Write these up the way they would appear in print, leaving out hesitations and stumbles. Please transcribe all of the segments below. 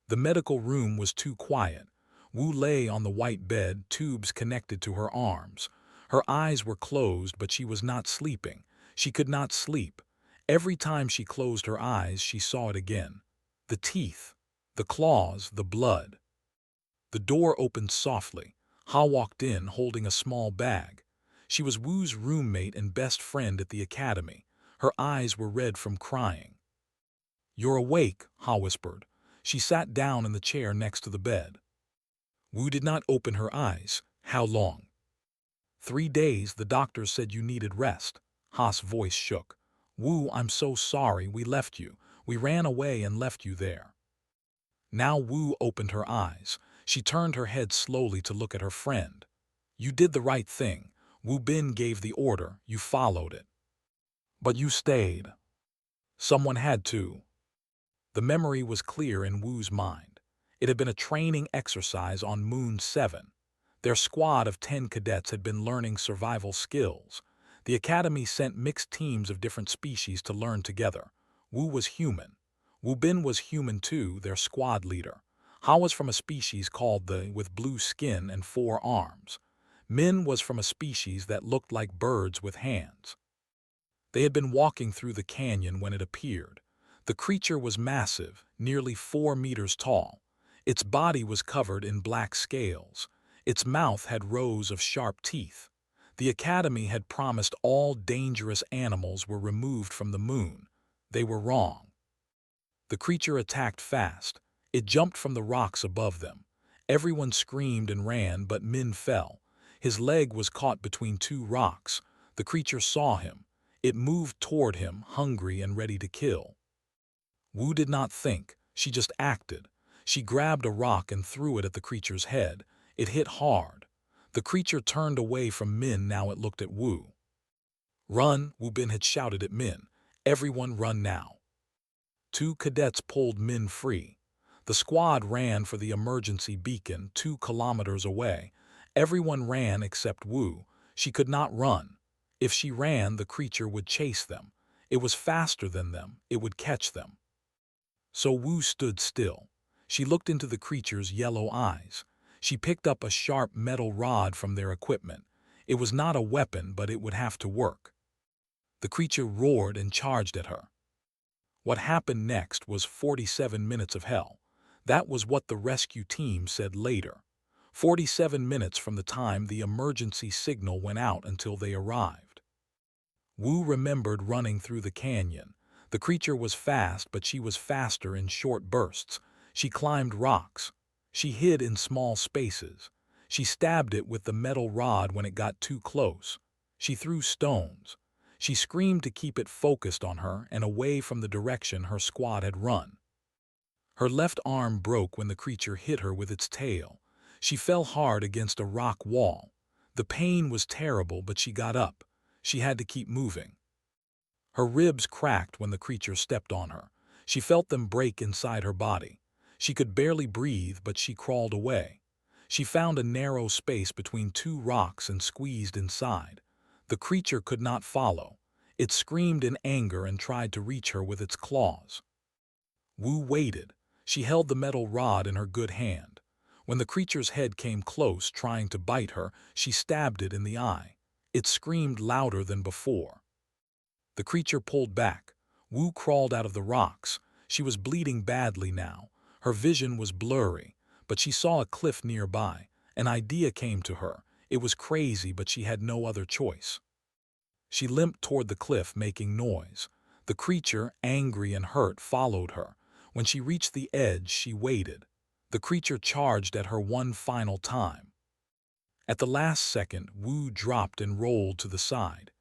The medical room was too quiet. Wu lay on the white bed, tubes connected to her arms. Her eyes were closed, but she was not sleeping. She could not sleep. Every time she closed her eyes, she saw it again. The teeth, the claws, the blood. The door opened softly. Ha walked in, holding a small bag. She was Wu's roommate and best friend at the academy. Her eyes were red from crying. "You're awake," Ha whispered. She sat down in the chair next to the bed. Wu did not open her eyes. "How long?" "3 days. The doctors said you needed rest." Ha's voice shook. "Wu, I'm so sorry. We left you. We ran away and left you there." Now Wu opened her eyes. She turned her head slowly to look at her friend. "You did the right thing. Wu Bin gave the order. You followed it. But you stayed. Someone had to." The memory was clear in Wu's mind. It had been a training exercise on Moon 7. Their squad of 10 cadets had been learning survival skills. The academy sent mixed teams of different species to learn together. Wu was human. Wu Bin was human too, their squad leader. Ha was from a species called the with blue skin and 4 arms. Min was from a species that looked like birds with hands. They had been walking through the canyon when it appeared. The creature was massive, nearly 4 meters tall. Its body was covered in black scales. Its mouth had rows of sharp teeth. The academy had promised all dangerous animals were removed from the moon. They were wrong. The creature attacked fast. It jumped from the rocks above them. Everyone screamed and ran, but Min fell. His leg was caught between 2 rocks. The creature saw him. It moved toward him, hungry and ready to kill. Wu did not think. She just acted. She grabbed a rock and threw it at the creature's head. It hit hard. The creature turned away from Min. Now it looked at Wu. "Run!" Wu Bin had shouted at Min. "Everyone run now." 2 cadets pulled Min free. The squad ran for the emergency beacon 2 kilometers away. Everyone ran except Wu. She could not run. If she ran, the creature would chase them. It was faster than them. It would catch them. So Wu stood still. She looked into the creature's yellow eyes. She picked up a sharp metal rod from their equipment. It was not a weapon, but it would have to work. The creature roared and charged at her. What happened next was 47 minutes of hell. That was what the rescue team said later. 47 minutes from the time the emergency signal went out until they arrived. Wu remembered running through the canyon. The creature was fast, but she was faster in short bursts. She climbed rocks. She hid in small spaces. She stabbed it with the metal rod when it got too close. She threw stones. She screamed to keep it focused on her and away from the direction her squad had run. Her left arm broke when the creature hit her with its tail. She fell hard against a rock wall. The pain was terrible, but she got up. She had to keep moving. Her ribs cracked when the creature stepped on her. She felt them break inside her body. She could barely breathe, but she crawled away. She found a narrow space between 2 rocks and squeezed inside. The creature could not follow. It screamed in anger and tried to reach her with its claws. Wu waited. She held the metal rod in her good hand. When the creature's head came close, trying to bite her, she stabbed it in the eye. It screamed louder than before. The creature pulled back. Wu crawled out of the rocks. She was bleeding badly now. Her vision was blurry, but she saw a cliff nearby. An idea came to her. It was crazy, but she had no other choice. She limped toward the cliff, making noise. The creature, angry and hurt, followed her. When she reached the edge, she waited. The creature charged at her one final time. At the last second, Wu dropped and rolled to the side.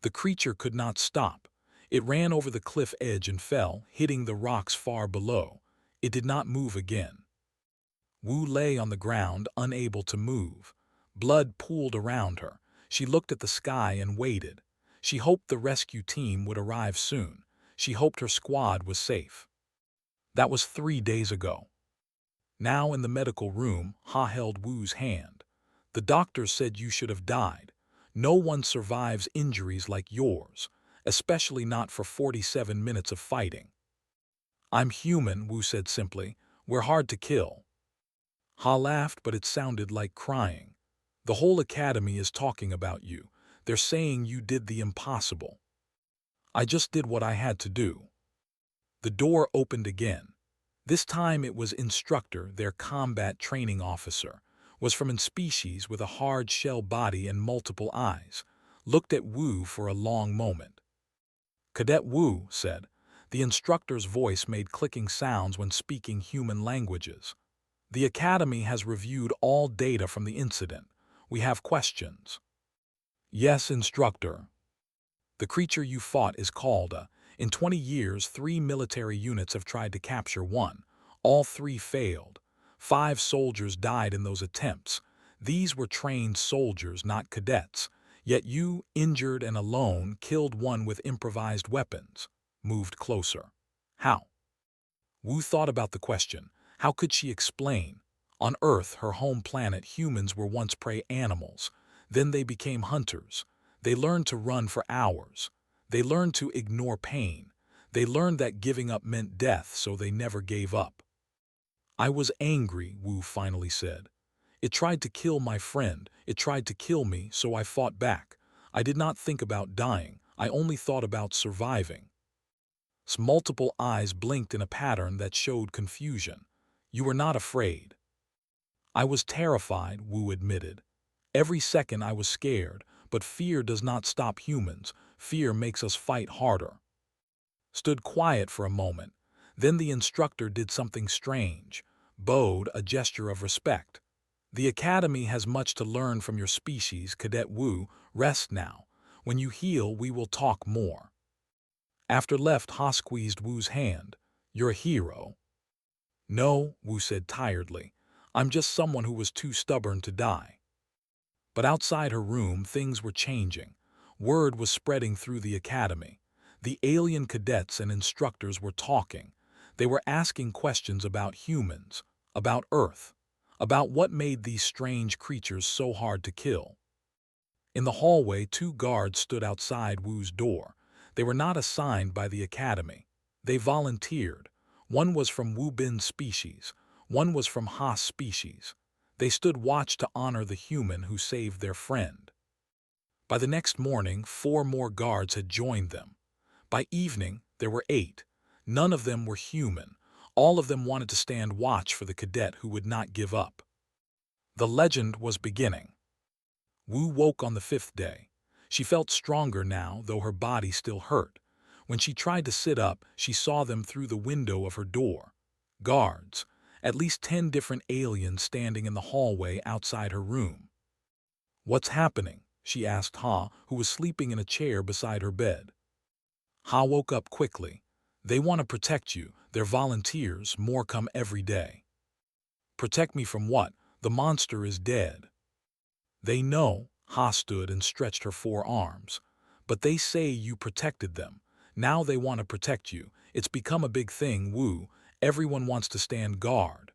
The creature could not stop. It ran over the cliff edge and fell, hitting the rocks far below. It did not move again. Wu lay on the ground, unable to move. Blood pooled around her. She looked at the sky and waited. She hoped the rescue team would arrive soon. She hoped her squad was safe. That was 3 days ago. Now in the medical room, Ha held Wu's hand. "The doctors said you should have died. No one survives injuries like yours, especially not for 47 minutes of fighting." "I'm human," Wu said simply. We're hard to kill." Ha laughed, but it sounded like crying. "The whole academy is talking about you. They're saying you did the impossible." "I just did what I had to do." The door opened again. This time it was Instructor, their combat training officer, was from a species with a hard shell body and multiple eyes, looked at Wu for a long moment. "Cadet Wu," said. The instructor's voice made clicking sounds when speaking human languages. "The Academy has reviewed all data from the incident. We have questions." "Yes, Instructor." "The creature you fought is called a. In 20 years, 3 military units have tried to capture one. All 3 failed. 5 soldiers died in those attempts. These were trained soldiers, not cadets. Yet you, injured and alone, killed one with improvised weapons." Moved closer. "How?" Wu thought about the question. How could she explain? On Earth, her home planet, humans were once prey animals. Then they became hunters. They learned to run for hours. They learned to ignore pain. They learned that giving up meant death, so they never gave up. "I was angry," Wu finally said. "It tried to kill my friend. It tried to kill me, so I fought back. I did not think about dying. I only thought about surviving." Multiple eyes blinked in a pattern that showed confusion. "You were not afraid." "I was terrified," Wu admitted. "Every second I was scared, but fear does not stop humans. Fear makes us fight harder." Stood quiet for a moment. Then the instructor did something strange. Bowed, a gesture of respect. "The Academy has much to learn from your species, Cadet Wu. Rest now. When you heal, we will talk more." After left, Ha squeezed Wu's hand. "You're a hero." "No," Wu said tiredly. "I'm just someone who was too stubborn to die." But outside her room, things were changing. Word was spreading through the academy. The alien cadets and instructors were talking. They were asking questions about humans, about Earth, about what made these strange creatures so hard to kill. In the hallway, 2 guards stood outside Wu's door. They were not assigned by the academy. They volunteered. One was from Wu Bin's species. One was from Ha's species. They stood watch to honor the human who saved their friend. By the next morning, 4 more guards had joined them. By evening, there were 8. None of them were human. All of them wanted to stand watch for the cadet who would not give up. The legend was beginning. Wu woke on the 5th day. She felt stronger now, though her body still hurt. When she tried to sit up, she saw them through the window of her door. Guards. At least 10 different aliens standing in the hallway outside her room. "What's happening?" she asked Ha, who was sleeping in a chair beside her bed. Ha woke up quickly. "They want to protect you. They're volunteers. More come every day." "Protect me from what? The monster is dead." "They know." Ha stood and stretched her 4 arms. "But they say you protected them. Now they want to protect you. It's become a big thing, Wu. Everyone wants to stand guard."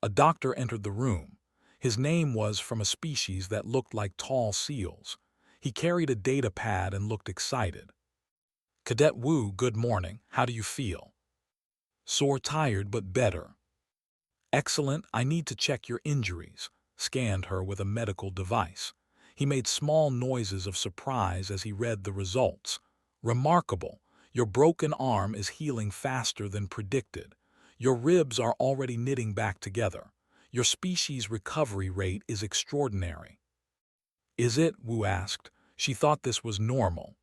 A doctor entered the room. His name was from a species that looked like tall seals. He carried a data pad and looked excited. "Cadet Wu, good morning. How do you feel?" "Sore, tired, but better." "Excellent. I need to check your injuries." Scanned her with a medical device. He made small noises of surprise as he read the results. "Remarkable. Your broken arm is healing faster than predicted. Your ribs are already knitting back together. Your species' recovery rate is extraordinary." "Is it?" Wu asked. She thought this was normal.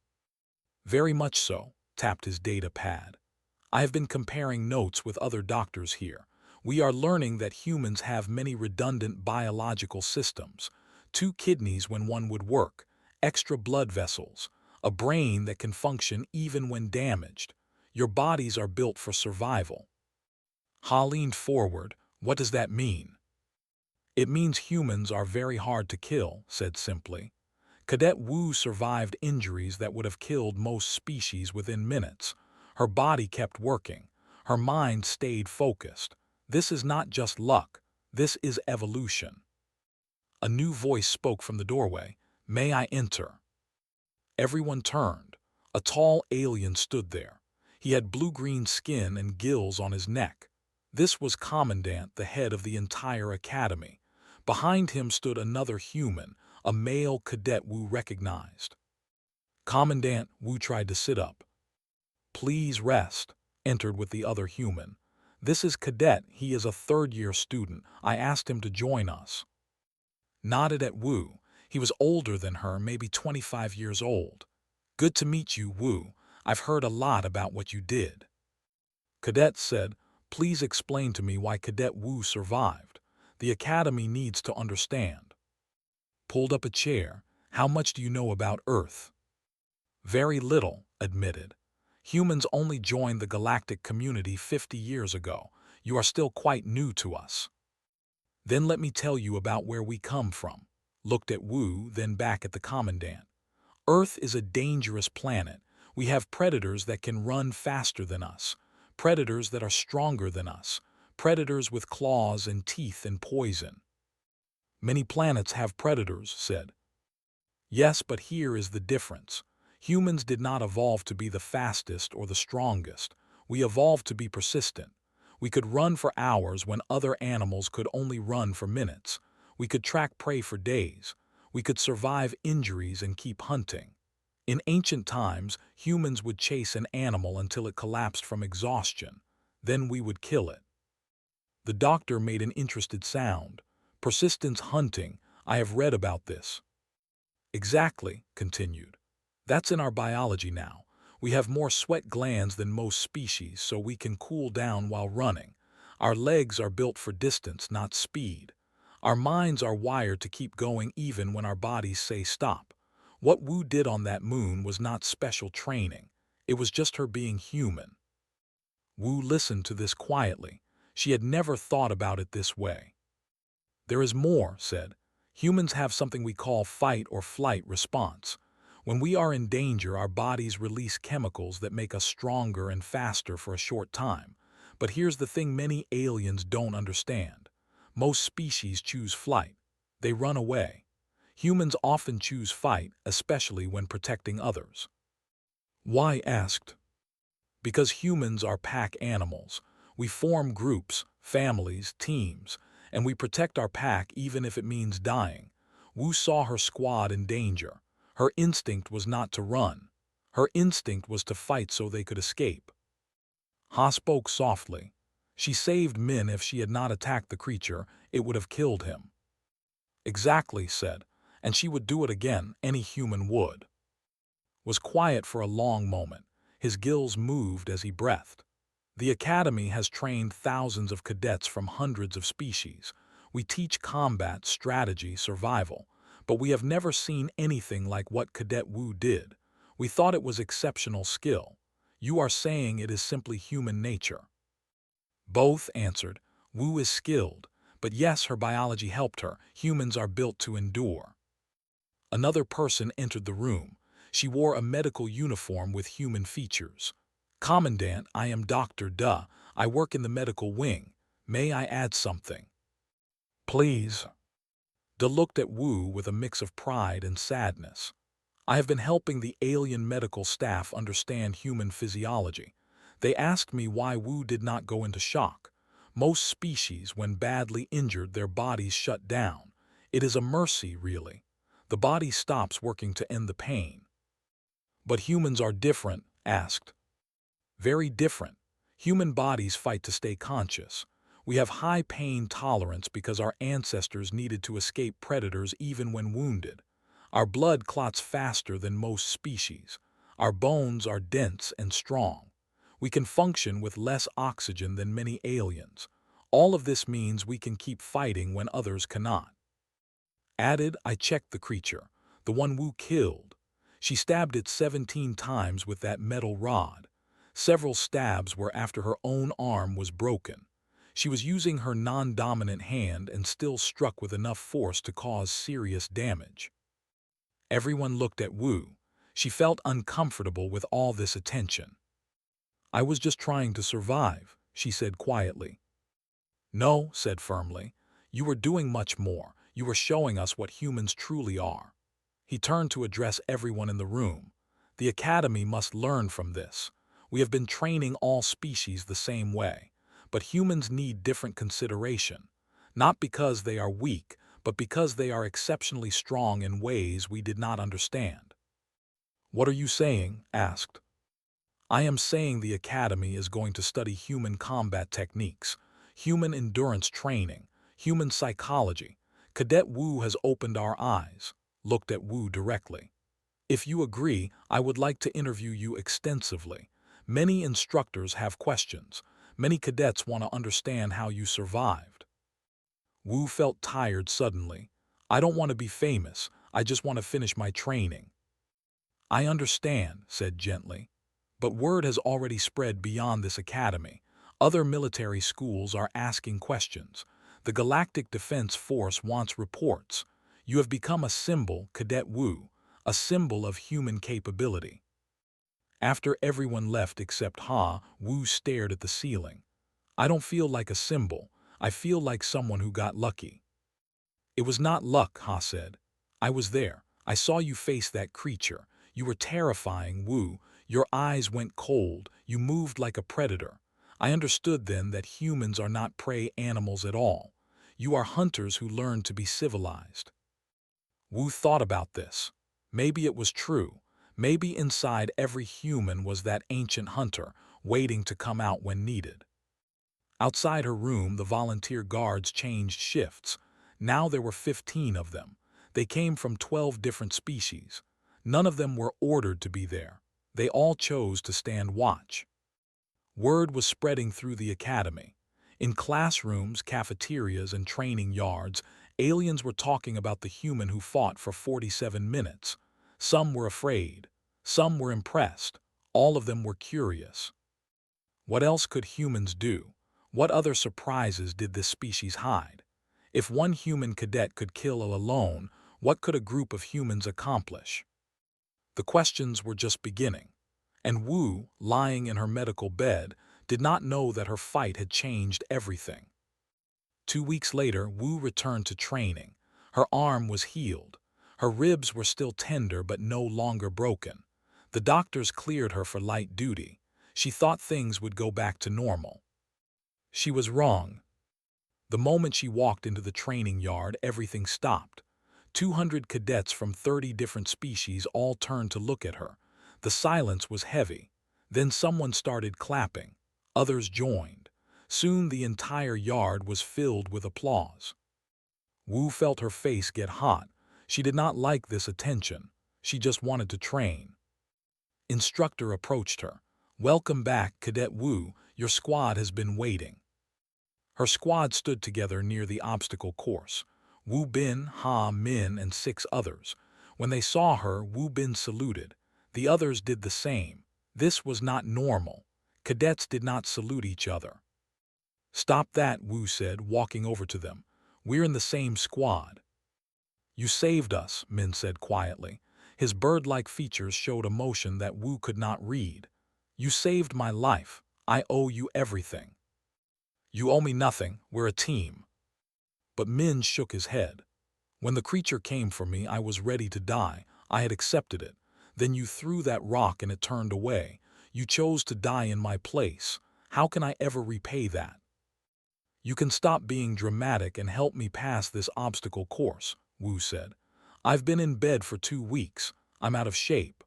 "Very much so," tapped his data pad. "I have been comparing notes with other doctors here. We are learning that humans have many redundant biological systems. 2 kidneys when one would work, extra blood vessels, a brain that can function even when damaged. Your bodies are built for survival." Ha leaned forward. "What does that mean?" "It means humans are very hard to kill," said simply. Cadet Wu survived injuries that would have killed most species within minutes. Her body kept working. Her mind stayed focused. This is not just luck. This is evolution. A new voice spoke from the doorway. "May I enter?" Everyone turned. A tall alien stood there. He had blue-green skin and gills on his neck. This was Commandant, the head of the entire academy. Behind him stood another human, a male cadet Wu recognized. Commandant Wu tried to sit up. "Please rest," entered with the other human. "This is Cadet, he is a third-year student. I asked him to join us." Nodded at Wu. He was older than her, maybe 25 years old. "Good to meet you, Wu. I've heard a lot about what you did." Cadet said, "Please explain to me why Cadet Wu survived. The academy needs to understand." Pulled up a chair. "How much do you know about Earth?" "Very little," admitted. "Humans only joined the galactic community 50 years ago. You are still quite new to us." "Then let me tell you about where we come from." Looked at Wu, then back at the Commandant. "Earth is a dangerous planet. We have predators that can run faster than us, predators that are stronger than us, predators with claws and teeth and poison." "Many planets have predators," said. "Yes, but here is the difference. Humans did not evolve to be the fastest or the strongest. We evolved to be persistent. We could run for hours when other animals could only run for minutes. We could track prey for days. We could survive injuries and keep hunting. In ancient times, humans would chase an animal until it collapsed from exhaustion. Then we would kill it." The doctor made an interested sound. "Persistence hunting. I have read about this." "Exactly," continued. "That's in our biology now. We have more sweat glands than most species, so we can cool down while running. Our legs are built for distance, not speed. Our minds are wired to keep going even when our bodies say stop. What Wu did on that moon was not special training. It was just her being human." Wu listened to this quietly. She had never thought about it this way. "There is more," said. "Humans have something we call fight or flight response. When we are in danger, our bodies release chemicals that make us stronger and faster for a short time. But here's the thing many aliens don't understand. Most species choose flight. They run away. Humans often choose fight, especially when protecting others." "Why?" asked. "Because humans are pack animals. We form groups, families, teams, and we protect our pack even if it means dying. Wu saw her squad in danger. Her instinct was not to run. Her instinct was to fight so they could escape." Ha spoke softly. She saved Min. If she had not attacked the creature, it would have killed him. "Exactly," said, "and she would do it again. Any human would." Was quiet for a long moment. His gills moved as he breathed. "The Academy has trained thousands of cadets from hundreds of species. We teach combat, strategy, survival. But we have never seen anything like what Cadet Wu did. We thought it was exceptional skill. You are saying it is simply human nature." "Both," answered. "Wu is skilled. But yes, her biology helped her. Humans are built to endure." Another person entered the room. She wore a medical uniform with human features. "Commandant, I am Dr. Duh. I work in the medical wing. May I add something?" "Please." Duh looked at Wu with a mix of pride and sadness. "I have been helping the alien medical staff understand human physiology. They asked me why Wu did not go into shock. Most species, when badly injured, their bodies shut down. It is a mercy, really. The body stops working to end the pain." "But humans are different?" asked. "Very different. Human bodies fight to stay conscious. We have high pain tolerance because our ancestors needed to escape predators even when wounded. Our blood clots faster than most species. Our bones are dense and strong. We can function with less oxygen than many aliens. All of this means we can keep fighting when others cannot." Added, "I checked the creature, the one Wu killed. She stabbed it 17 times with that metal rod. Several stabs were after her own arm was broken. She was using her non-dominant hand and still struck with enough force to cause serious damage." Everyone looked at Wu. She felt uncomfortable with all this attention. "I was just trying to survive," she said quietly. "No," said firmly. "You were doing much more. You were showing us what humans truly are." He turned to address everyone in the room. "The Academy must learn from this. We have been training all species the same way. but humans need different consideration, not because they are weak, but because they are exceptionally strong in ways we did not understand. "What are you saying?" asked. "I am saying the Academy is going to study human combat techniques, human endurance training, human psychology. Cadet Wu has opened our eyes," looked at Wu directly. "If you agree, I would like to interview you extensively. Many instructors have questions. Many cadets want to understand how you survived." Wu felt tired suddenly. "I don't want to be famous. I just want to finish my training." "I understand," said gently. "But word has already spread beyond this academy. Other military schools are asking questions. The Galactic Defense Force wants reports. You have become a symbol, Cadet Wu, a symbol of human capability." After everyone left except Ha, Wu stared at the ceiling. "I don't feel like a symbol. I feel like someone who got lucky." "It was not luck," Ha said. "I was there. I saw you face that creature. You were terrifying, Wu. Your eyes went cold. You moved like a predator. I understood then that humans are not prey animals at all. You are hunters who learned to be civilized." Wu thought about this. Maybe it was true. Maybe inside every human was that ancient hunter, waiting to come out when needed. Outside her room, the volunteer guards changed shifts. Now there were 15 of them. They came from 12 different species. None of them were ordered to be there. They all chose to stand watch. Word was spreading through the academy. In classrooms, cafeterias, and training yards, aliens were talking about the human who fought for 47 minutes. Some were afraid. Some were impressed. All of them were curious. What else could humans do? What other surprises did this species hide? If one human cadet could kill alone, what could a group of humans accomplish? The questions were just beginning. And Wu, lying in her medical bed, did not know that her fight had changed everything. 2 weeks later, Wu returned to training. Her arm was healed. Her ribs were still tender but no longer broken. The doctors cleared her for light duty. She thought things would go back to normal. She was wrong. The moment she walked into the training yard, everything stopped. 200 cadets from 30 different species all turned to look at her. The silence was heavy. Then someone started clapping. Others joined. Soon the entire yard was filled with applause. Wu felt her face get hot. She did not like this attention. She just wanted to train. Instructor approached her. "Welcome back, Cadet Wu. Your squad has been waiting." Her squad stood together near the obstacle course. Wu Bin, Ha Min, and 6 others. When they saw her, Wu Bin saluted. The others did the same. This was not normal. Cadets did not salute each other. "Stop that," Wu said, walking over to them. "We're in the same squad." "You saved us," Min said quietly. His bird-like features showed emotion that Wu could not read. "You saved my life. I owe you everything." "You owe me nothing. We're a team." But Min shook his head. "When the creature came for me, I was ready to die. I had accepted it. Then you threw that rock and it turned away. You chose to die in my place. How can I ever repay that?" "You can stop being dramatic and help me pass this obstacle course," Wu said. "I've been in bed for 2 weeks. I'm out of shape."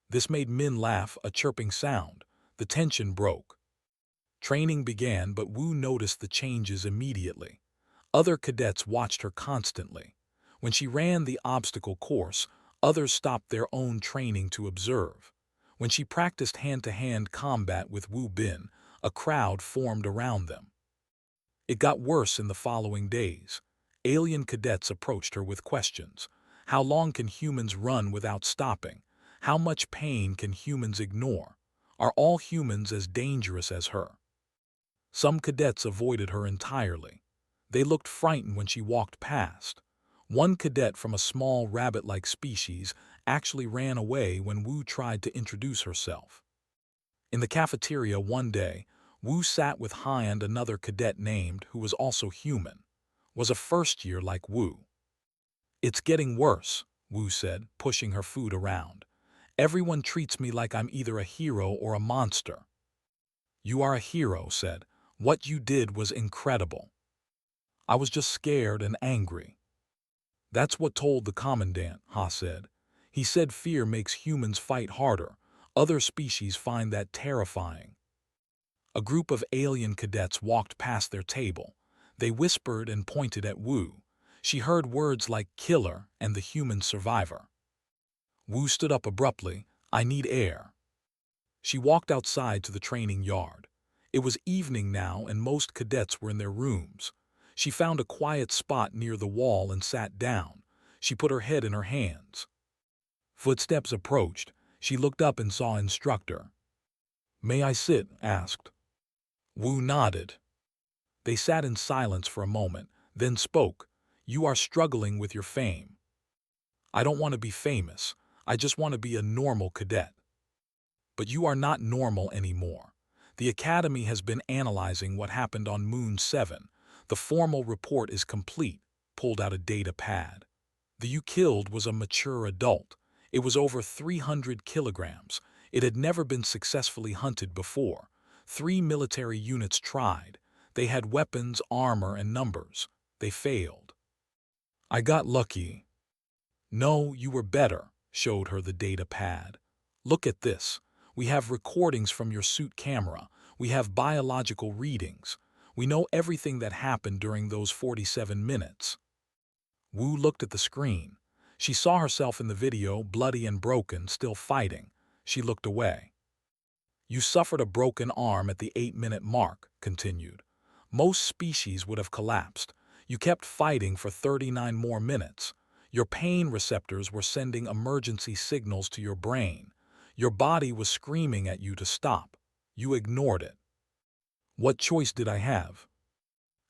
This made Min laugh, a chirping sound. The tension broke. Training began, but Wu noticed the changes immediately. Other cadets watched her constantly. When she ran the obstacle course, others stopped their own training to observe. When she practiced hand-to-hand combat with Wu Bin, a crowd formed around them. It got worse in the following days. Alien cadets approached her with questions. How long can humans run without stopping? How much pain can humans ignore? Are all humans as dangerous as her? Some cadets avoided her entirely. They looked frightened when she walked past. One cadet from a small rabbit-like species actually ran away when Wu tried to introduce herself. In the cafeteria one day, Wu sat with Han, another cadet named, who was also human, was a first year like Wu. "It's getting worse," Wu said, pushing her food around. "Everyone treats me like I'm either a hero or a monster." "You are a hero," said What you did was incredible. I was just scared and angry. That's what told the commandant, Ha said. He said fear makes humans fight harder. Other species find that terrifying. A group of alien cadets walked past their table. They whispered and pointed at Wu. She heard words like killer and the human survivor. Wu stood up abruptly. I need air. She walked outside to the training yard. It was evening now and most cadets were in their rooms. She found a quiet spot near the wall and sat down. She put her head in her hands. Footsteps approached. She looked up and saw instructor. May I sit? Asked. Wu nodded. They sat in silence for a moment, then spoke. You are struggling with your fame. I don't want to be famous. I just want to be a normal cadet. But you are not normal anymore. The Academy has been analyzing what happened on Moon 7. The formal report is complete. Pulled out a data pad. The you killed was a mature adult. It was over 300 kilograms. It had never been successfully hunted before. 3 military units tried. They had weapons, armor, and numbers. They failed. I got lucky. No, you were better, showed her the data pad. Look at this. We have recordings from your suit camera. We have biological readings. We know everything that happened during those 47 minutes. Wu looked at the screen. She saw herself in the video, bloody and broken, still fighting. She looked away. You suffered a broken arm at the 8-minute mark, continued. Most species would have collapsed. You kept fighting for 39 more minutes. Your pain receptors were sending emergency signals to your brain. Your body was screaming at you to stop. You ignored it. What choice did I have?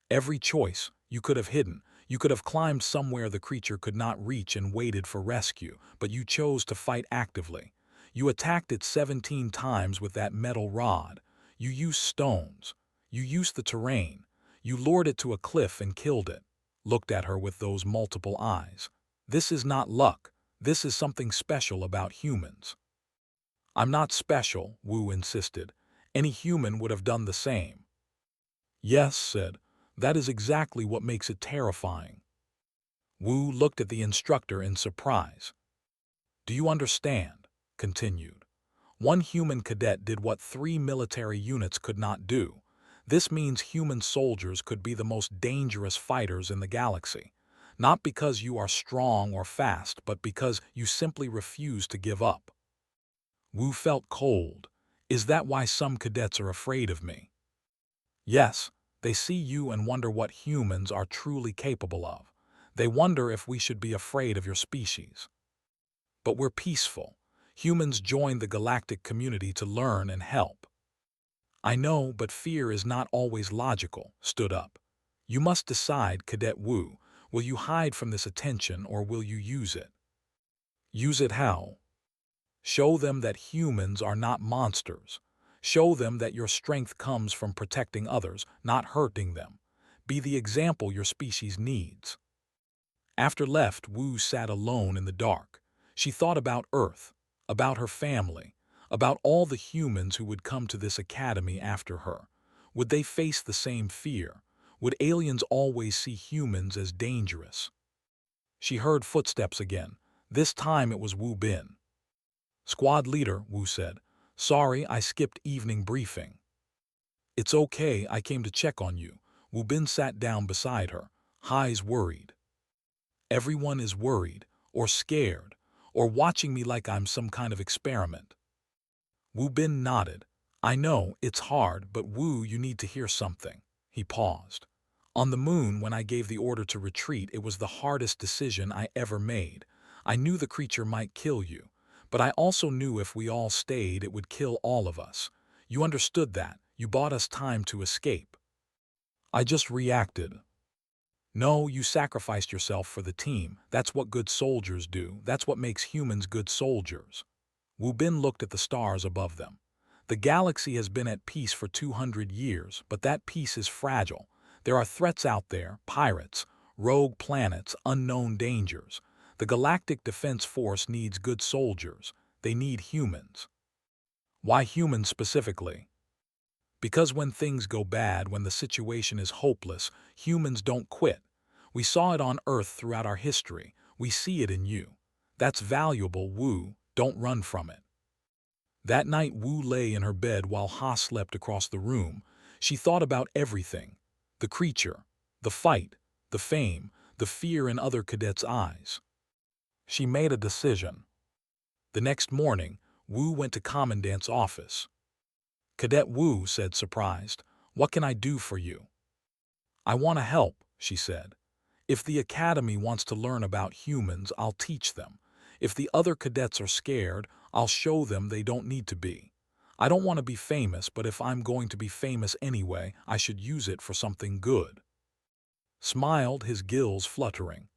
Every choice. You could have hidden. You could have climbed somewhere the creature could not reach and waited for rescue, but you chose to fight actively. You attacked it 17 times with that metal rod. You used stones. You used the terrain. You lured it to a cliff and killed it. Looked at her with those multiple eyes. This is not luck. This is something special about humans. I'm not special, Wu insisted. Any human would have done the same. Yes, said. That is exactly what makes it terrifying. Wu looked at the instructor in surprise. Do you understand? Continued. One human cadet did what 3 military units could not do. This means human soldiers could be the most dangerous fighters in the galaxy. Not because you are strong or fast, but because you simply refuse to give up. Wu felt cold. Is that why some cadets are afraid of me? Yes. They see you and wonder what humans are truly capable of. They wonder if we should be afraid of your species. But we're peaceful. Humans join the galactic community to learn and help. I know, but fear is not always logical, stood up. You must decide, Cadet Wu. Will you hide from this attention or will you use it? Use it how? Show them that humans are not monsters. Show them that your strength comes from protecting others, not hurting them. Be the example your species needs. After left, Wu sat alone in the dark. She thought about Earth, about her family, about all the humans who would come to this academy after her. Would they face the same fear? Would aliens always see humans as dangerous? She heard footsteps again. This time it was Wu Bin. Squad leader, Wu said. Sorry, I skipped evening briefing. It's okay, I came to check on you. Wu Bin sat down beside her, eyes worried. Everyone is worried, or scared, or watching me like I'm some kind of experiment. Wu Bin nodded. I know, it's hard, but Wu, you need to hear something. He paused. On the moon, when I gave the order to retreat, it was the hardest decision I ever made. I knew the creature might kill you. But I also knew if we all stayed, it would kill all of us. You understood that. You bought us time to escape. I just reacted. No, you sacrificed yourself for the team. That's what good soldiers do. That's what makes humans good soldiers. Wu Bin looked at the stars above them. The galaxy has been at peace for 200 years, but that peace is fragile. There are threats out there, pirates, rogue planets, unknown dangers. The Galactic Defense Force needs good soldiers. They need humans. Why humans specifically? Because when things go bad, when the situation is hopeless, humans don't quit. We saw it on Earth throughout our history. We see it in you. That's valuable, Wu. Don't run from it. That night, Wu lay in her bed while Ha slept across the room. She thought about everything. The creature, the fight, the fame, the fear in other cadets' eyes. She made a decision. The next morning, Wu went to Commandant's office. Cadet Wu said, surprised, "What can I do for you?" "I want to help," she said. "If the academy wants to learn about humans, I'll teach them. If the other cadets are scared, I'll show them they don't need to be. I don't want to be famous, but if I'm going to be famous anyway, I should use it for something good." Smiled, his gills fluttering.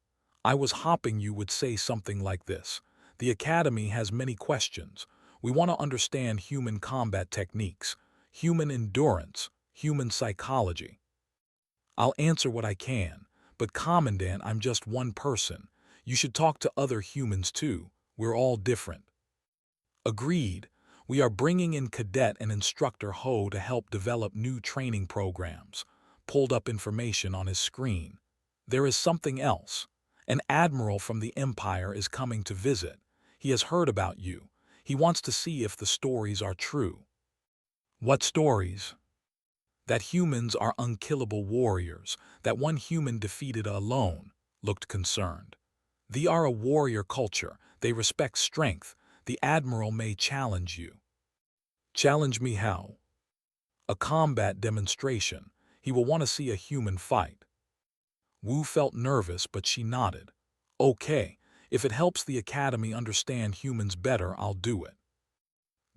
"I was hoping you would say something like this. The academy has many questions. We want to understand human combat techniques, human endurance, human psychology. I'll answer what I can, but Commandant, I'm just one person. You should talk to other humans too. We're all different." "Agreed. We are bringing in Cadet and Instructor Ho to help develop new training programs." Pulled up information on his screen. "There is something else. An admiral from the Empire is coming to visit. He has heard about you. He wants to see if the stories are true." "What stories?" "That humans are unkillable warriors, that one human defeated alone." Looked concerned. "They are a warrior culture. They respect strength. The admiral may challenge you." "Challenge me how?" "A combat demonstration. He will want to see a human fight." Wu felt nervous, but she nodded. "Okay, if it helps the academy understand humans better, I'll do it."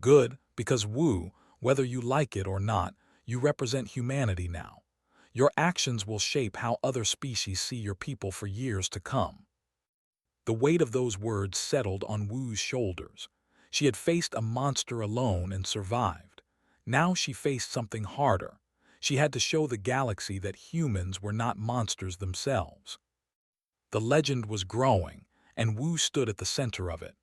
"Good, because Wu, whether you like it or not, you represent humanity now. Your actions will shape how other species see your people for years to come." The weight of those words settled on Wu's shoulders. She had faced a monster alone and survived. Now she faced something harder. She had to show the galaxy that humans were not monsters themselves. The legend was growing, and Wu stood at the center of it.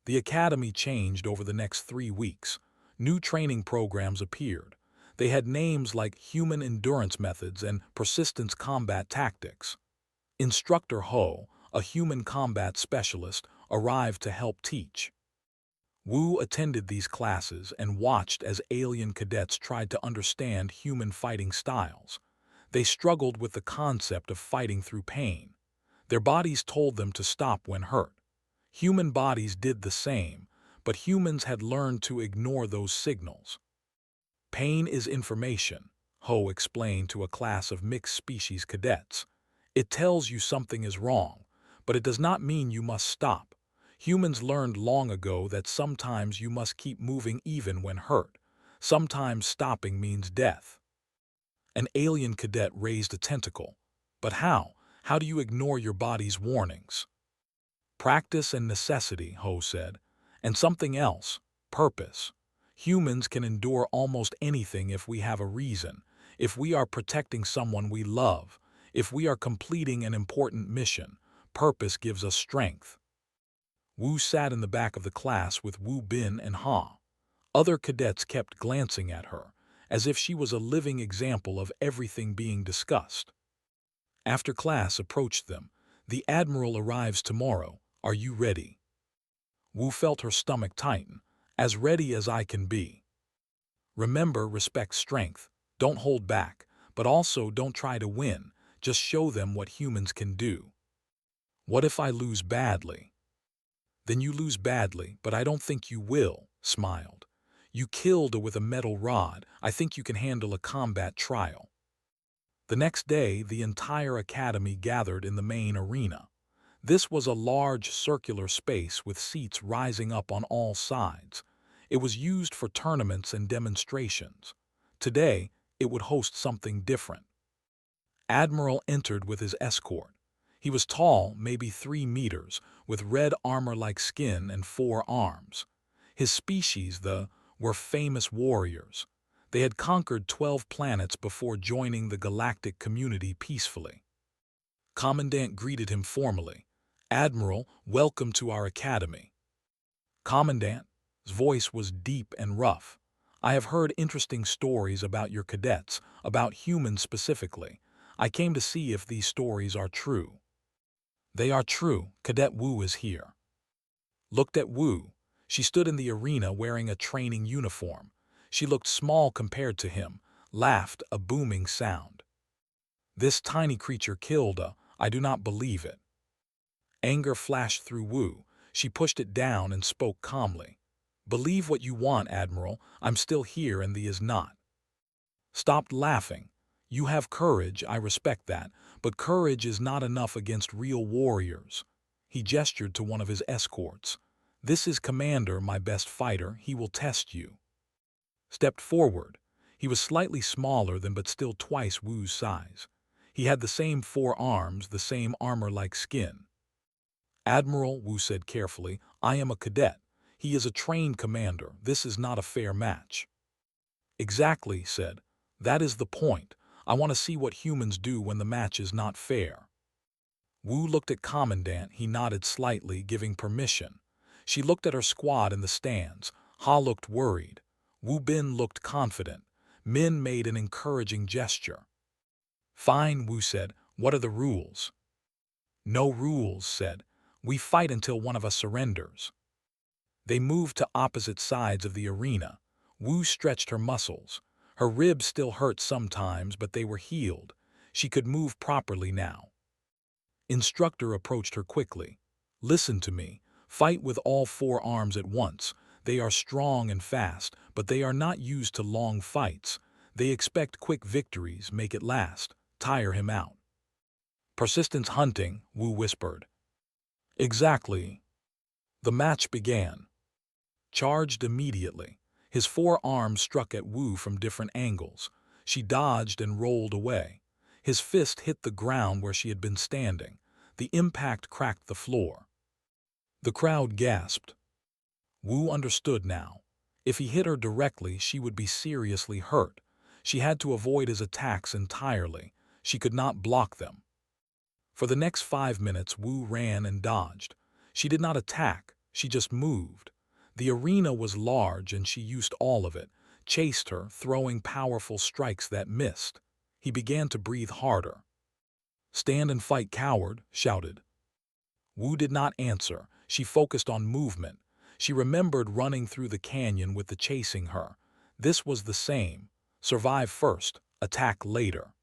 The academy changed over the next 3 weeks. New training programs appeared. They had names like Human Endurance Methods and Persistence Combat Tactics. Instructor Ho, a human combat specialist, arrived to help teach. Wu attended these classes and watched as alien cadets tried to understand human fighting styles. They struggled with the concept of fighting through pain. Their bodies told them to stop when hurt. Human bodies did the same, but humans had learned to ignore those signals. "Pain is information," Ho explained to a class of mixed-species cadets. "It tells you something is wrong, but it does not mean you must stop. Humans learned long ago that sometimes you must keep moving even when hurt. Sometimes stopping means death." An alien cadet raised a tentacle. "But how? How do you ignore your body's warnings?" "Practice and necessity," Ho said. "And something else, purpose. Humans can endure almost anything if we have a reason, if we are protecting someone we love, if we are completing an important mission. Purpose gives us strength." Wu sat in the back of the class with Wu Bin and Ha. Other cadets kept glancing at her, as if she was a living example of everything being discussed. After class approached them, "The Admiral arrives tomorrow. Are you ready?" Wu felt her stomach tighten. "As ready as I can be." "Remember, respect strength. Don't hold back, but also don't try to win. Just show them what humans can do." "What if I lose badly?" "Then you lose badly, but I don't think you will," smiled. "You killed with a metal rod. I think you can handle a combat trial." The next day, the entire academy gathered in the main arena. This was a large circular space with seats rising up on all sides. It was used for tournaments and demonstrations. Today, it would host something different. Admiral entered with his escort. He was tall, maybe 3 meters, with red armor-like skin and 4 arms. His species, were famous warriors. They had conquered 12 planets before joining the galactic community peacefully. Commandant greeted him formally. "Admiral, welcome to our academy." Commandant's voice was deep and rough. I have heard interesting stories about your cadets, about humans specifically. I came to see if these stories are true. They are true. Cadet Wu is here. Looked at Wu. She stood in the arena wearing a training uniform. She looked small compared to him, laughed a booming sound. This tiny creature killed a, I do not believe it. Anger flashed through Wu. She pushed it down and spoke calmly. Believe what you want, Admiral. I'm still here and thee is not. Stopped laughing. You have courage, I respect that, but courage is not enough against real warriors. He gestured to one of his escorts. This is Commander, my best fighter. He will test you. Stepped forward. He was slightly smaller than but still twice Wu's size. He had the same 4 arms, the same armor-like skin. Admiral, Wu said carefully, I am a cadet. He is a trained commander. This is not a fair match. Exactly, said. That is the point. I want to see what humans do when the match is not fair. Wu looked at Commandant. He nodded slightly, giving permission. She looked at her squad in the stands. Ha looked worried. Wu Bin looked confident. Min made an encouraging gesture. Fine, Wu said. What are the rules? No rules, said. We fight until one of us surrenders. They moved to opposite sides of the arena. Wu stretched her muscles. Her ribs still hurt sometimes, but they were healed. She could move properly now. Instructor approached her quickly. Listen to me. Fight with all 4 arms at once. They are strong and fast, but they are not used to long fights. They expect quick victories, make it last. Tire him out. Persistence hunting, Wu whispered. Exactly. The match began. Charged immediately. His 4 arms struck at Wu from different angles. She dodged and rolled away. His fist hit the ground where she had been standing. The impact cracked the floor. The crowd gasped. Wu understood now. If he hit her directly, she would be seriously hurt. She had to avoid his attacks entirely. She could not block them. For the next 5 minutes, Wu ran and dodged. She did not attack. She just moved. The arena was large and she used all of it, chased her, throwing powerful strikes that missed. He began to breathe harder. Stand and fight, coward, shouted. Wu did not answer. She focused on movement. She remembered running through the canyon with the chasing her. This was the same. Survive first, attack later.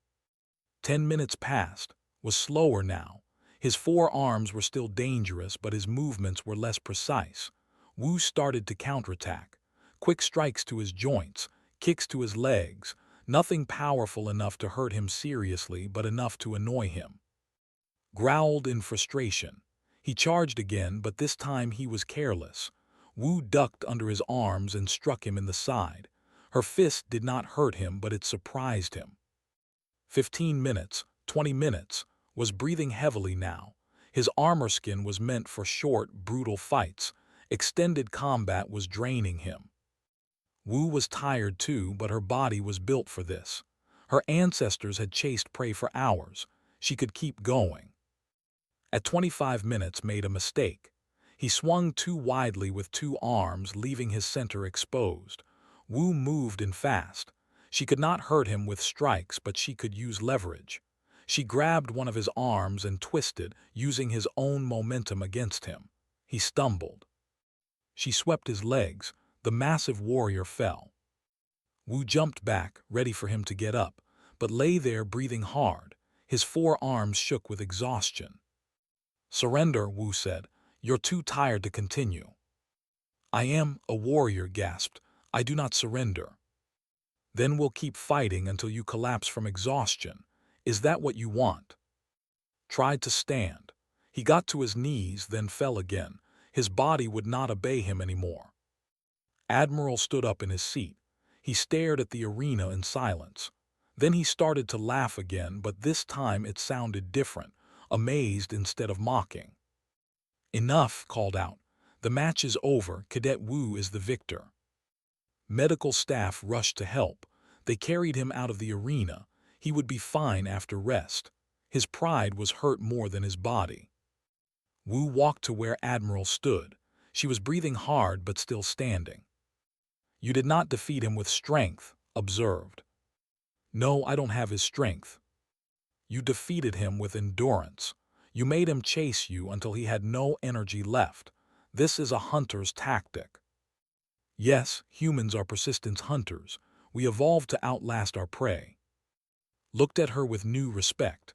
10 minutes passed, was slower now. His 4 arms were still dangerous, but his movements were less precise. Wu started to counterattack. Quick strikes to his joints, kicks to his legs, nothing powerful enough to hurt him seriously, but enough to annoy him. Growled in frustration. He charged again, but this time he was careless. Wu ducked under his arms and struck him in the side. Her fist did not hurt him, but it surprised him. 15 minutes, 20 minutes, was breathing heavily now. His armor skin was meant for short, brutal fights. Extended combat was draining him. Wu was tired too, but her body was built for this. Her ancestors had chased prey for hours. She could keep going. At 25 minutes, made a mistake. He swung too widely with 2 arms, leaving his center exposed. Wu moved in fast. She could not hurt him with strikes, but she could use leverage. She grabbed one of his arms and twisted, using his own momentum against him. He stumbled. She swept his legs. The massive warrior fell. Wu jumped back, ready for him to get up, but lay there breathing hard. His 4 arms shook with exhaustion. Surrender, Wu said. You're too tired to continue. I am, a warrior gasped. I do not surrender. Then we'll keep fighting until you collapse from exhaustion. Is that what you want? Tried to stand. He got to his knees, then fell again. His body would not obey him anymore. Admiral stood up in his seat. He stared at the arena in silence. Then he started to laugh again, but this time it sounded different, amazed instead of mocking. Enough, called out. The match is over. Cadet Wu is the victor. Medical staff rushed to help. They carried him out of the arena. He would be fine after rest. His pride was hurt more than his body. Wu walked to where Admiral stood. She was breathing hard but still standing. You did not defeat him with strength, observed. No, I don't have his strength. You defeated him with endurance. You made him chase you until he had no energy left. This is a hunter's tactic. Yes, humans are persistent hunters. We evolved to outlast our prey. Looked at her with new respect.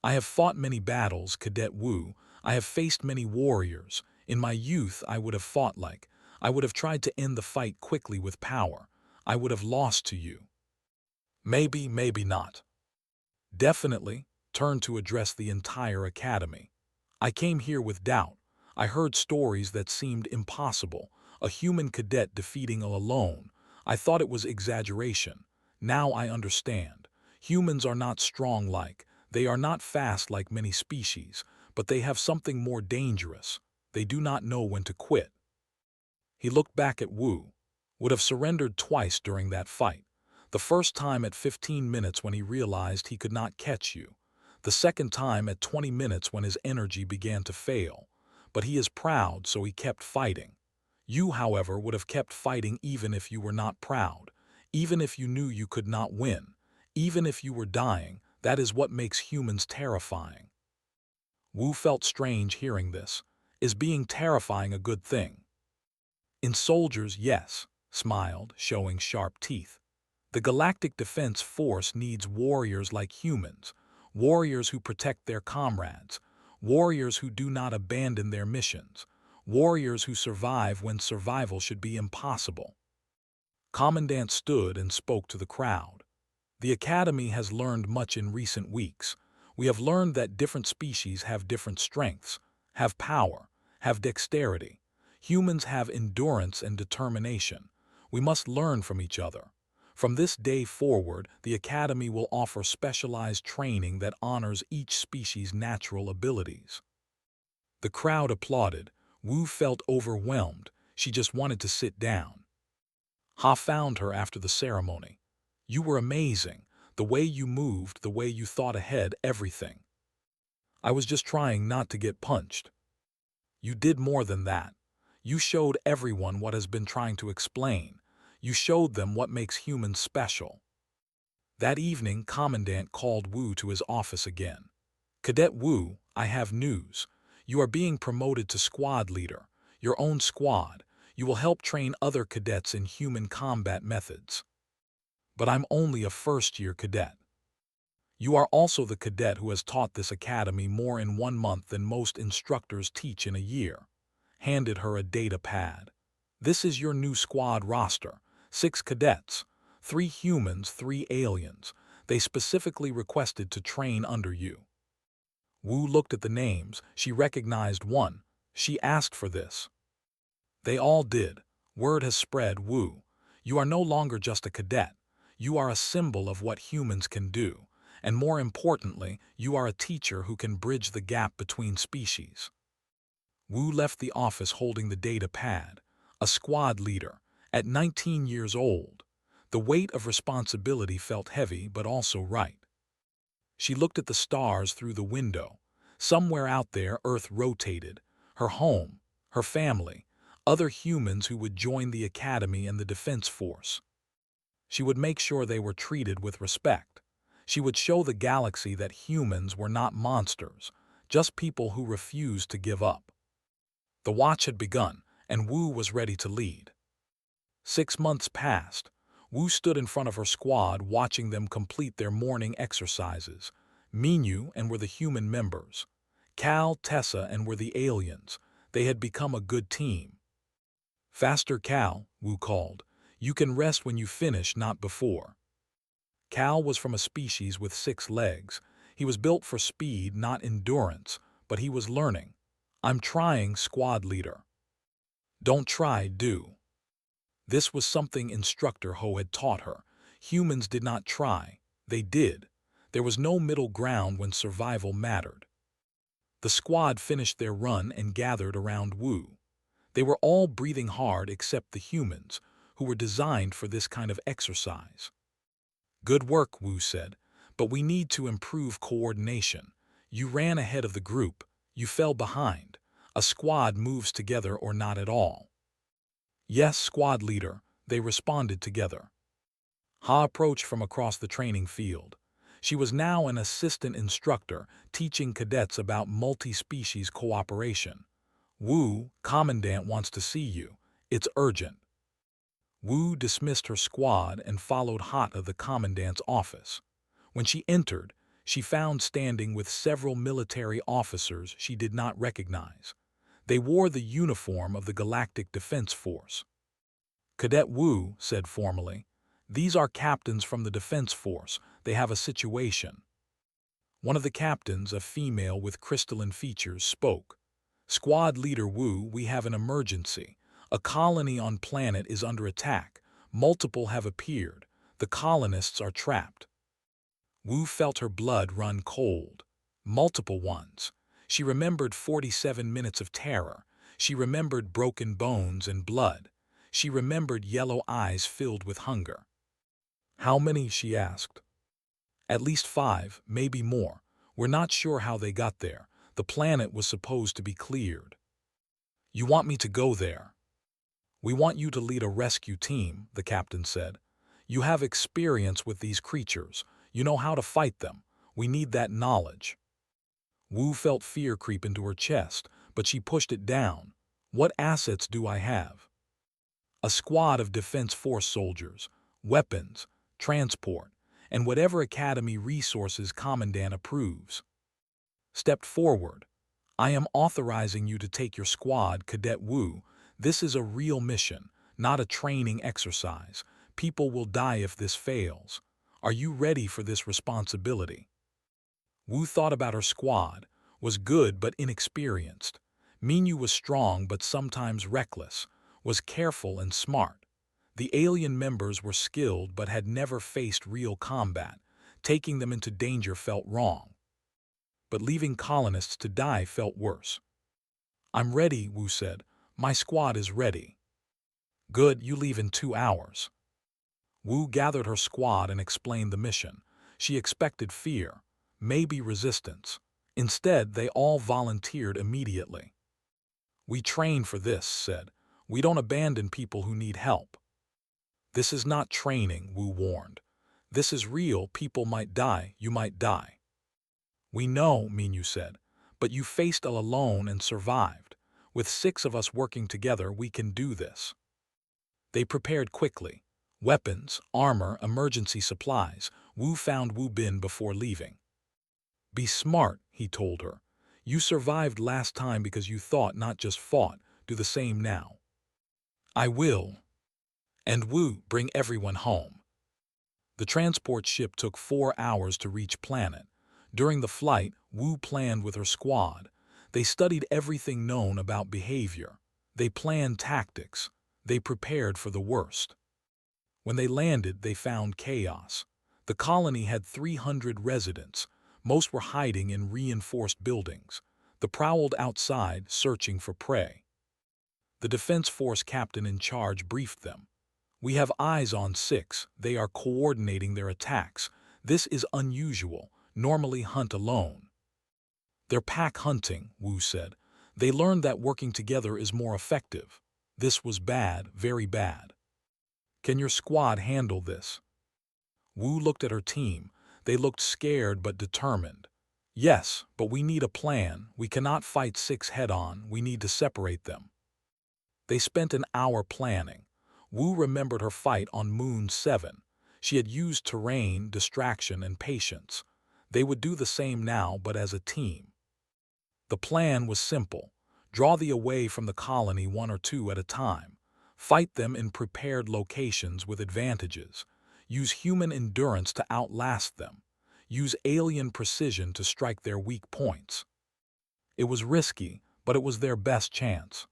I have fought many battles, Cadet Wu. I have faced many warriors. In my youth, I would have fought like. I would have tried to end the fight quickly with power. I would have lost to you. Maybe, maybe not. Definitely, turned to address the entire academy. I came here with doubt. I heard stories that seemed impossible. A human cadet defeating alone. I thought it was exaggeration. Now I understand. Humans are not strong like, they are not fast like many species, but they have something more dangerous. They do not know when to quit. He looked back at Wu. Would have surrendered twice during that fight. The first time at 15 minutes when he realized he could not catch you. The second time at 20 minutes when his energy began to fail. But he is proud, so he kept fighting. You, however, would have kept fighting even if you were not proud, even if you knew you could not win, even if you were dying. That is what makes humans terrifying. Wu felt strange hearing this. Is being terrifying a good thing? In soldiers, yes, smiled, showing sharp teeth. The Galactic Defense Force needs warriors like humans, warriors who protect their comrades, warriors who do not abandon their missions, warriors who survive when survival should be impossible. Commandant stood and spoke to the crowd. The Academy has learned much in recent weeks. We have learned that different species have different strengths, have power, have dexterity. Humans have endurance and determination. We must learn from each other. From this day forward, the Academy will offer specialized training that honors each species' natural abilities. The crowd applauded. Wu felt overwhelmed. She just wanted to sit down. Ha found her after the ceremony. You were amazing. The way you moved, the way you thought ahead, everything. I was just trying not to get punched. You did more than that. You showed everyone what has been trying to explain. You showed them what makes humans special. That evening, Commandant called Wu to his office again. Cadet Wu, I have news. You are being promoted to squad leader, your own squad. You will help train other cadets in human combat methods. But I'm only a first-year cadet. You are also the cadet who has taught this academy more in 1 month than most instructors teach in a year. Handed her a data pad. This is your new squad roster. 6 cadets, 3 humans, 3 aliens. They specifically requested to train under you. Wu looked at the names. She recognized one. She asked for this. They all did. Word has spread, Wu. You are no longer just a cadet. You are a symbol of what humans can do. And more importantly, you are a teacher who can bridge the gap between species. Wu left the office holding the data pad. A squad leader. At 19 years old, the weight of responsibility felt heavy but also right. She looked at the stars through the window. Somewhere out there, Earth rotated. Her home, her family, other humans who would join the Academy and the Defense Force. She would make sure they were treated with respect. She would show the galaxy that humans were not monsters, just people who refused to give up. The watch had begun, and Wu was ready to lead. 6 months passed. Wu stood in front of her squad watching them complete their morning exercises. Minyu and were the human members. Cal, Tessa and were the aliens. They had become a good team. Faster, Cal, Wu called. You can rest when you finish, not before. Cal was from a species with 6 legs. He was built for speed, not endurance, but he was learning. I'm trying, squad leader. Don't try, do. This was something Instructor Ho had taught her. Humans did not try, they did. There was no middle ground when survival mattered. The squad finished their run and gathered around Wu. They were all breathing hard except the humans, who were designed for this kind of exercise. Good work, Wu said, but we need to improve coordination. You ran ahead of the group, you fell behind. A squad moves together or not at all. Yes, squad leader, They responded together. Ha approached from across the training field. She was now an assistant instructor, teaching cadets about multi-species cooperation. Wu, Commandant wants to see you. It's urgent. Wu dismissed her squad and followed Ha to the Commandant's office. When she entered, she found standing with several military officers she did not recognize. They wore the uniform of the Galactic Defense Force. Cadet Wu said formally, "These are captains from the Defense Force. They have a situation." One of the captains, a female with crystalline features, spoke. "Squad Leader Wu, we have an emergency. A colony on planet is under attack. Multiple have appeared. The colonists are trapped." Wu felt her blood run cold. Multiple ones. She remembered 47 minutes of terror. She remembered broken bones and blood. She remembered yellow eyes filled with hunger. "How many?" she asked. "At least 5, maybe more. We're not sure how they got there. The planet was supposed to be cleared." "You want me to go there?" "We want you to lead a rescue team," the captain said. "You have experience with these creatures. You know how to fight them. We need that knowledge." Wu felt fear creep into her chest, but she pushed it down. "What assets do I have?" "A squad of Defense Force soldiers, weapons, transport, and whatever Academy resources Commandant approves." Stepped forward. "I am authorizing you to take your squad, Cadet Wu. This is a real mission, not a training exercise. People will die if this fails. Are you ready for this responsibility?" Wu thought about her squad, was good but inexperienced. Minyu was strong but sometimes reckless, was careful and smart. The alien members were skilled but had never faced real combat. Taking them into danger felt wrong. But leaving colonists to die felt worse. "I'm ready," Wu said. "My squad is ready." "Good, you leave in 2 hours." Wu gathered her squad and explained the mission. She expected fear, maybe resistance. Instead, they all volunteered immediately. "We train for this," said. "We don't abandon people who need help." "This is not training," Wu warned. "This is real. People might die. You might die." "We know," Minyu said, "but you faced it alone and survived. With 6 of us working together, we can do this." They prepared quickly. Weapons, armor, emergency supplies. Wu found Wu Bin before leaving. "Be smart," he told her. "You survived last time because you thought, not just fought. Do the same now." "I will." "And Wu, bring everyone home." The transport ship took 4 hours to reach planet. During the flight, Wu planned with her squad. They studied everything known about behavior. They planned tactics. They prepared for the worst. When they landed, they found chaos. The colony had 300 residents. Most were hiding in reinforced buildings. They prowled outside, searching for prey. The Defense Force captain in charge briefed them. "We have eyes on 6. They are coordinating their attacks. This is unusual. Normally hunt alone." "They're pack hunting," Wu said. "They learned that working together is more effective." This was bad, very bad. "Can your squad handle this?" Wu looked at her team. They looked scared but determined. "Yes, but we need a plan. We cannot fight 6 head-on. We need to separate them." They spent an hour planning. Wu remembered her fight on Moon 7. She had used terrain, distraction, and patience. They would do the same now, but as a team. The plan was simple. Draw the away from the colony 1 or 2 at a time. Fight them in prepared locations with advantages. Use human endurance to outlast them. Use alien precision to strike their weak points. It was risky, but it was their best chance.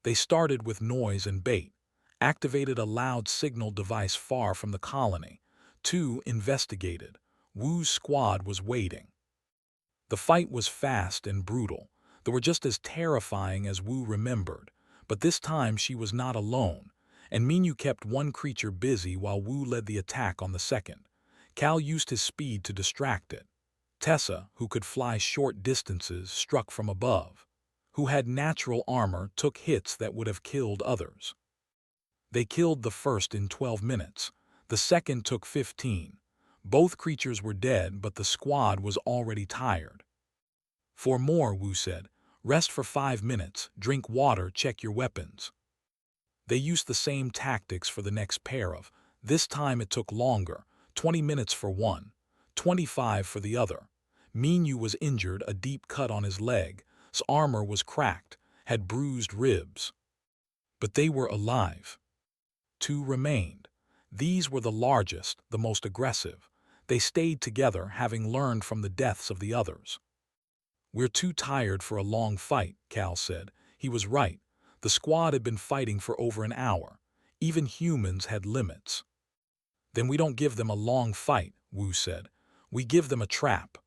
They started with noise and bait. Activated a loud signal device far from the colony. 2 investigated. Wu's squad was waiting. The fight was fast and brutal. They were just as terrifying as Wu remembered. But this time she was not alone, and Minyu kept one creature busy while Wu led the attack on the second. Cal used his speed to distract it. Tessa, who could fly short distances, struck from above. Who had natural armor, took hits that would have killed others. They killed the first in 12 minutes. The second took 15. Both creatures were dead, but the squad was already tired. For more, Wu said. Rest for 5 minutes, drink water, check your weapons. They used the same tactics for the next pair of. This time it took longer, 20 minutes for one, 25 for the other. Minyu was injured, a deep cut on his leg. His armor was cracked, had bruised ribs. But they were alive. 2 remained. These were the largest, the most aggressive. They stayed together, having learned from the deaths of the others. We're too tired for a long fight, Cal said. He was right. The squad had been fighting for over an hour. Even humans had limits. Then we don't give them a long fight, Wu said. We give them a trap.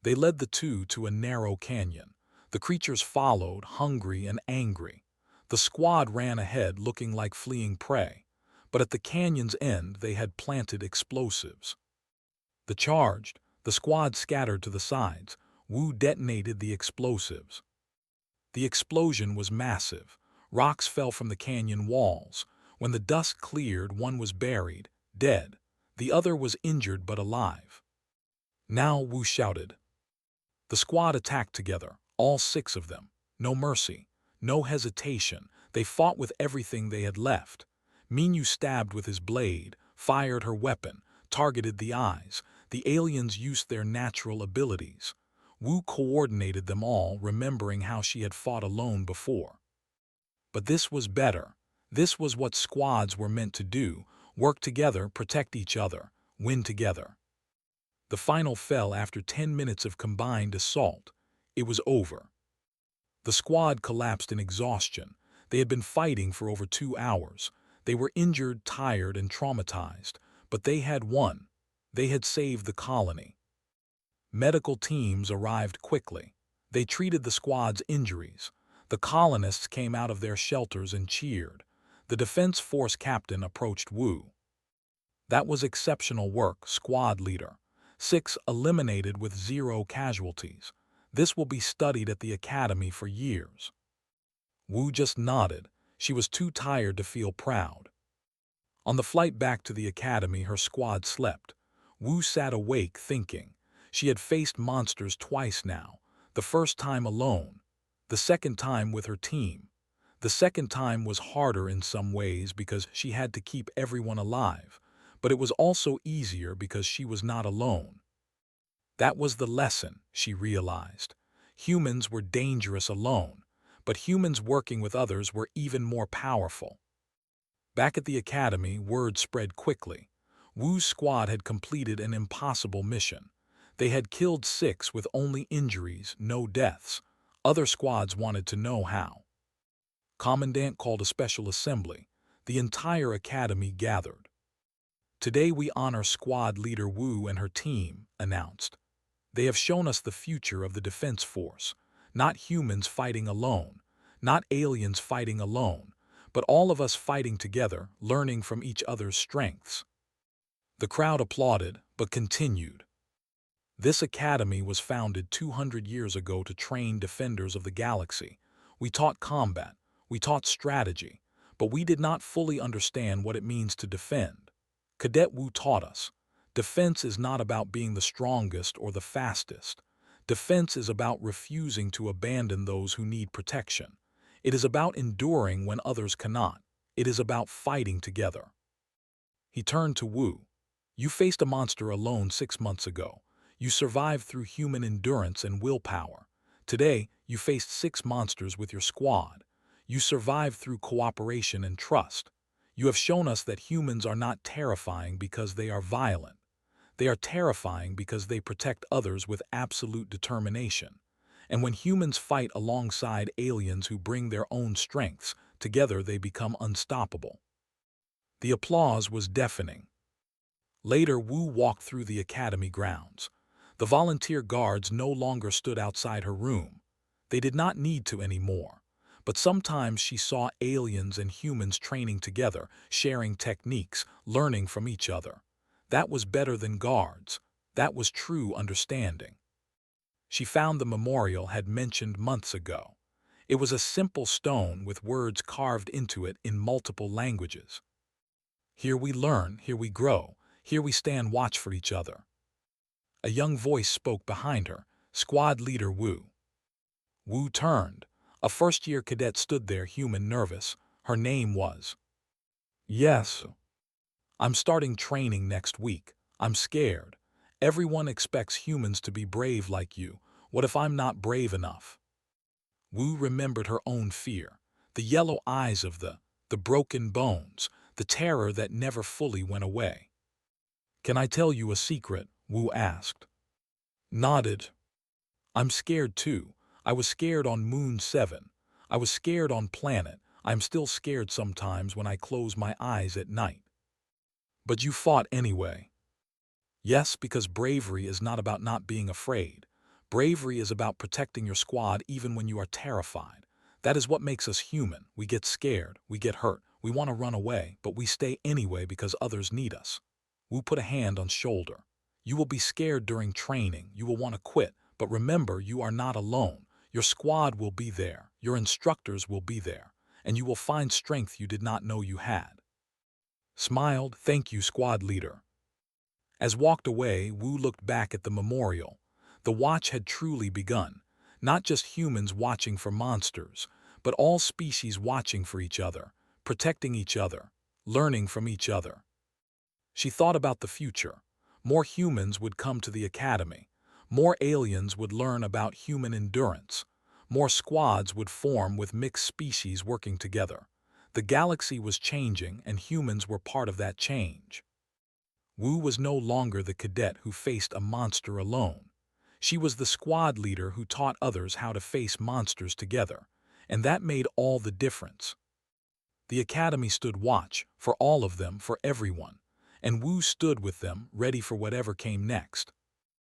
They led the 2 to a narrow canyon. The creatures followed, hungry and angry. The squad ran ahead, looking like fleeing prey. But at the canyon's end, they had planted explosives. The squad scattered to the sides. Wu detonated the explosives. The explosion was massive. Rocks fell from the canyon walls. When the dust cleared, one was buried, dead. The other was injured but alive. Now, Wu shouted. The squad attacked together, all 6 of them. No mercy, no hesitation. They fought with everything they had left. Minyu stabbed with his blade, fired her weapon, targeted the eyes. The aliens used their natural abilities. Wu coordinated them all, remembering how she had fought alone before. But this was better. This was what squads were meant to do: work together, protect each other, win together. The final fell after 10 minutes of combined assault. It was over. The squad collapsed in exhaustion. They had been fighting for over 2 hours. They were injured, tired, and traumatized, but they had won. They had saved the colony. Medical teams arrived quickly. They treated the squad's injuries. The colonists came out of their shelters and cheered. The Defense Force captain approached Wu. That was exceptional work, squad leader. 6 eliminated with 0 casualties. This will be studied at the academy for years. Wu just nodded. She was too tired to feel proud. On the flight back to the academy, her squad slept. Wu sat awake thinking. She had faced monsters twice now. The first time alone. The second time with her team. The second time was harder in some ways because she had to keep everyone alive. But it was also easier because she was not alone. That was the lesson, she realized. Humans were dangerous alone, but humans working with others were even more powerful. Back at the academy, word spread quickly. Wu's squad had completed an impossible mission. They had killed 6 with only injuries, no deaths. Other squads wanted to know how. Commandant called a special assembly. The entire academy gathered. Today we honor squad leader Wu and her team, announced. They have shown us the future of the Defense Force. Not humans fighting alone, not aliens fighting alone, but all of us fighting together, learning from each other's strengths. The crowd applauded, but continued. This academy was founded 200 years ago to train defenders of the galaxy. We taught combat, we taught strategy, but we did not fully understand what it means to defend. Cadet Wu taught us. Defense is not about being the strongest or the fastest. Defense is about refusing to abandon those who need protection. It is about enduring when others cannot. It is about fighting together. He turned to Wu. You faced a monster alone 6 months ago. You survived through human endurance and willpower. Today, you faced 6 monsters with your squad. You survived through cooperation and trust. You have shown us that humans are not terrifying because they are violent. They are terrifying because they protect others with absolute determination. And when humans fight alongside aliens who bring their own strengths, together they become unstoppable. The applause was deafening. Later, Wu walked through the academy grounds. The volunteer guards no longer stood outside her room. They did not need to anymore. But sometimes she saw aliens and humans training together, sharing techniques, learning from each other. That was better than guards. That was true understanding. She found the memorial had mentioned months ago. It was a simple stone with words carved into it in multiple languages. Here we learn, here we grow, here we stand watch for each other. A young voice spoke behind her, Squad Leader Wu. Wu turned. A first-year cadet stood there, human nervous. Her name was. Yes. I'm starting training next week. I'm scared. Everyone expects humans to be brave like you. What if I'm not brave enough? Wu remembered her own fear. The yellow eyes of the broken bones, the terror that never fully went away. Can I tell you a secret? Wu asked. Nodded. I'm scared too. I was scared on Moon 7. I was scared on Planet. I'm still scared sometimes when I close my eyes at night. But you fought anyway. Yes, because bravery is not about not being afraid. Bravery is about protecting your squad even when you are terrified. That is what makes us human. We get scared, we get hurt, we want to run away, but we stay anyway because others need us. Wu put a hand on shoulder. You will be scared during training, you will want to quit, but remember you are not alone. Your squad will be there, your instructors will be there, and you will find strength you did not know you had. Smiled, thank you, squad leader. As walked away, Wu looked back at the memorial. The watch had truly begun. Not just humans watching for monsters, but all species watching for each other, protecting each other, learning from each other. She thought about the future. More humans would come to the academy. More aliens would learn about human endurance. More squads would form with mixed species working together. The galaxy was changing, and humans were part of that change. Wu was no longer the cadet who faced a monster alone. She was the squad leader who taught others how to face monsters together, and that made all the difference. The academy stood watch, for all of them, for everyone, and Wu stood with them, ready for whatever came next.